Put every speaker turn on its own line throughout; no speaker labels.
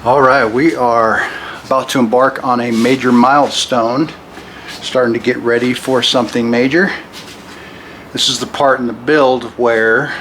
All right, we are about to embark on a major milestone, starting to get ready for something major. This is the part in the build where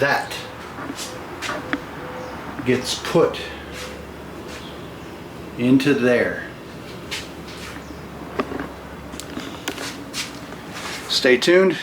that gets put into there. Stay tuned.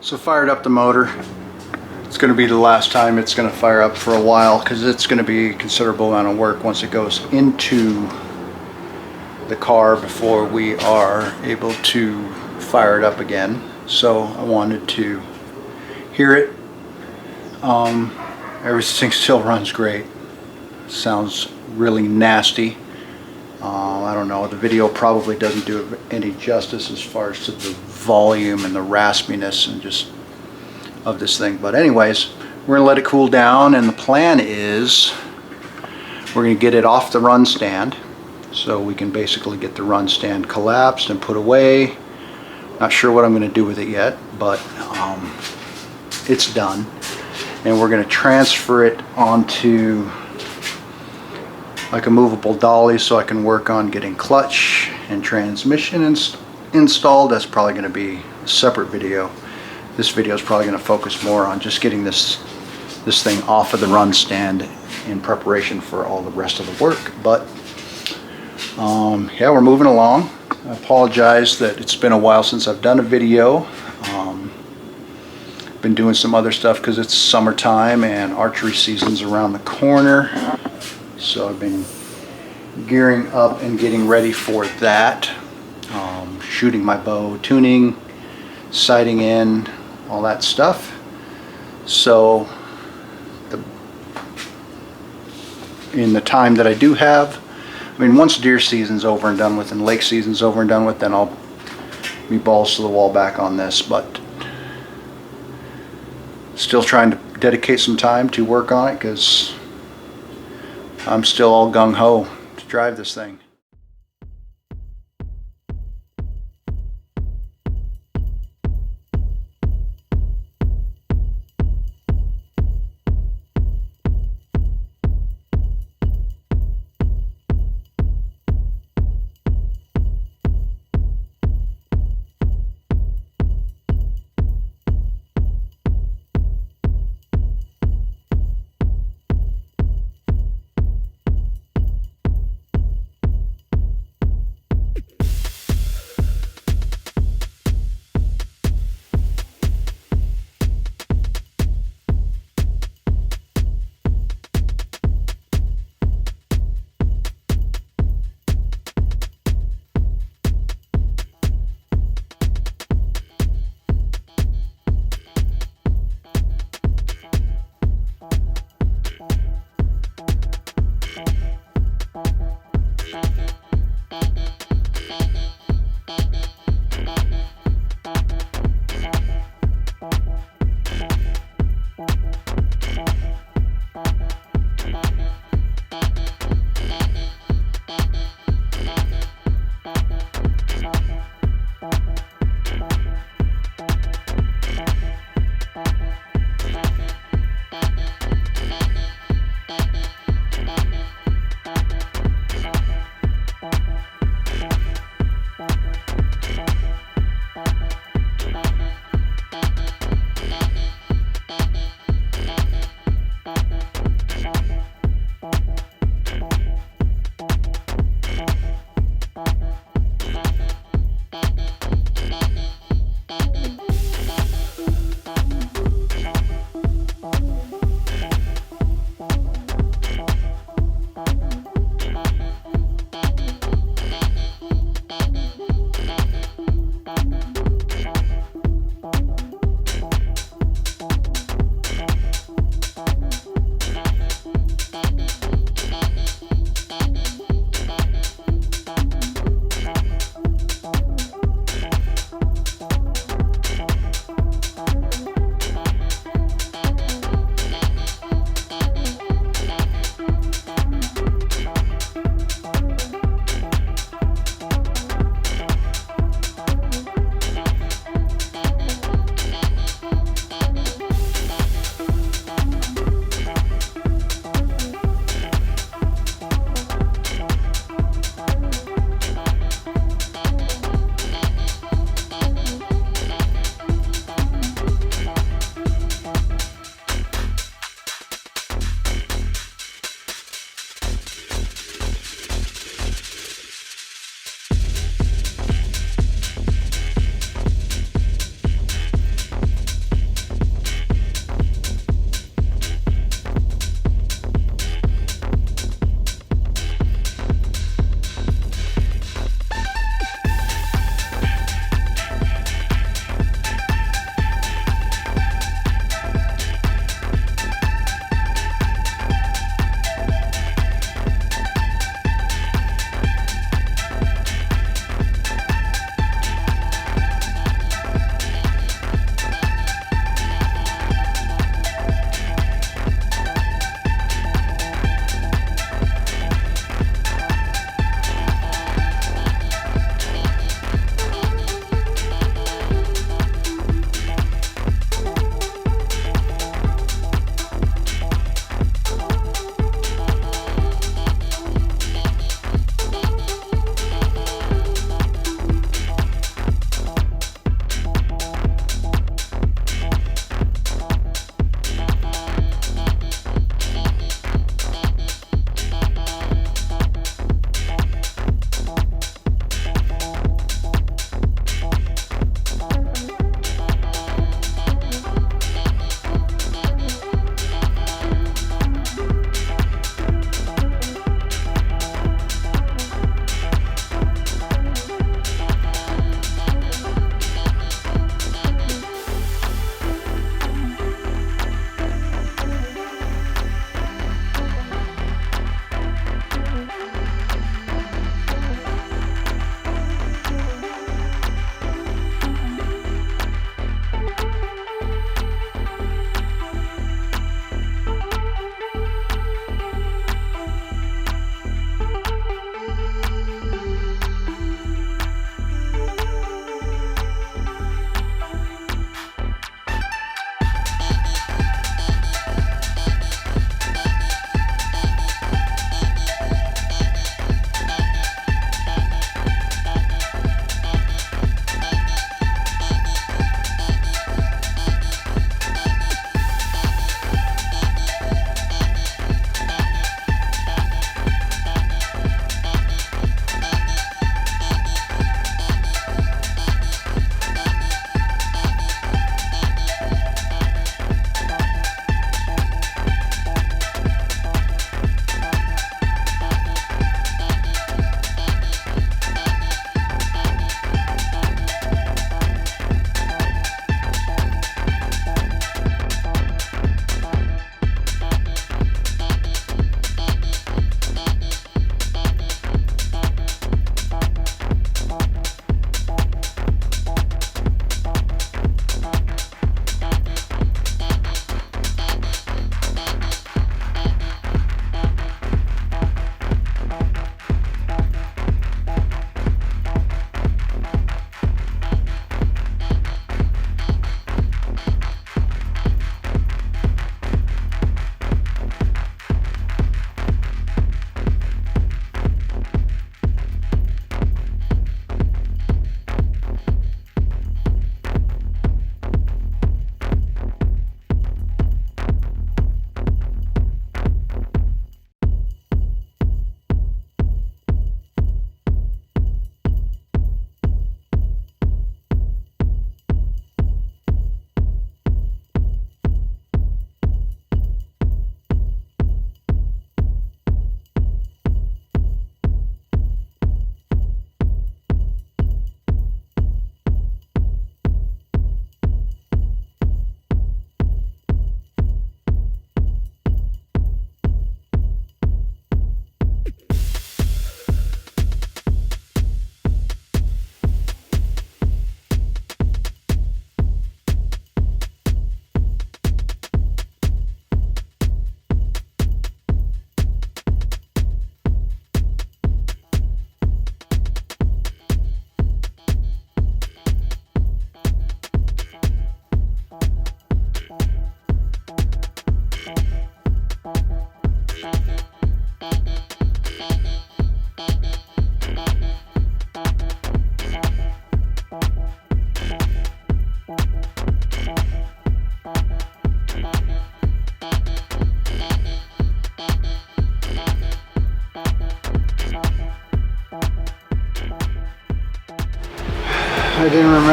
So fired up the motor. It's going to be the last time it's going to fire up for a while, because it's going to be a considerable amount of work once it goes into the car before we are able to fire it up again. So I wanted to hear it. Everything still runs great. Sounds really nasty. I don't know, the video probably doesn't do it any justice as far as to the volume and the raspiness and just of this thing. But anyways, we're gonna let it cool down, and the plan is we're gonna get it off the run stand so we can basically get the run stand collapsed and put away. Not sure what I'm gonna do with it yet, but it's done, and we're gonna transfer it onto like a movable dolly so I can work on getting clutch and transmission installed. That's probably going to be a separate video. This video is probably going to focus more on just getting this thing off of the run stand in preparation for all the rest of the work. But yeah, we're moving along. I apologize that it's been a while since I've done a video. Been doing some other stuff because it's summertime and archery season's around the corner. So I've been gearing up and getting ready for that. Shooting my bow, tuning, sighting in, all that stuff. So in the time that I do have, I mean, once deer season's over and done with and lake season's over and done with, then I'll be balls to the wall back on this. But still trying to dedicate some time to work on it, because I'm still all gung-ho to drive this thing.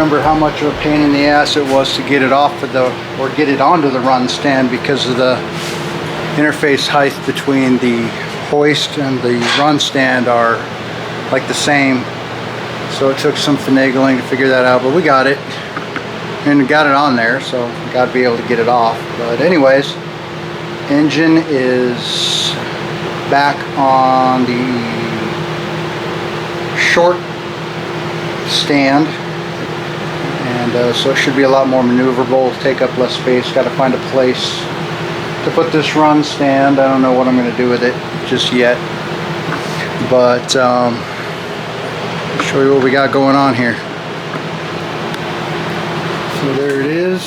remember how much of a pain in the ass it was to get it off of the, or get it onto the run stand, because of the interface height between the hoist and the run stand are like the same. So it took some finagling to figure that out, but we got it. And got it on there, so got to be able to get it off. But anyways, engine is back on the short stand, and so it should be a lot more maneuverable, take up less space. Got to find a place to put this run stand. I don't know what I'm going to do with it just yet, but I'll show you what we got going on here. So there it is.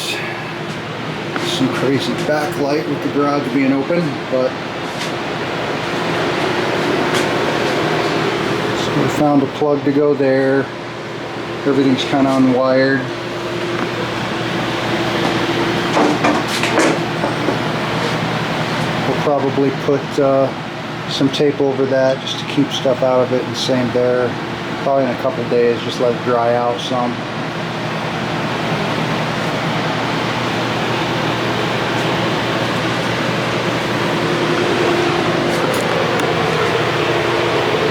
Some crazy backlight with the garage being open, but so we found a plug to go there. Everything's kind of unwired. We'll probably put some tape over that just to keep stuff out of it, and same there. Probably in a couple days, just let it dry out some.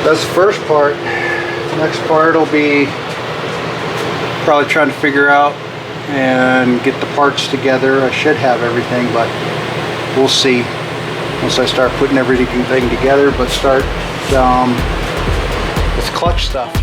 That's the first part. Next part will be probably trying to figure out and get the parts together. I should have everything, but we'll see once I start putting everything together. But start with clutch stuff.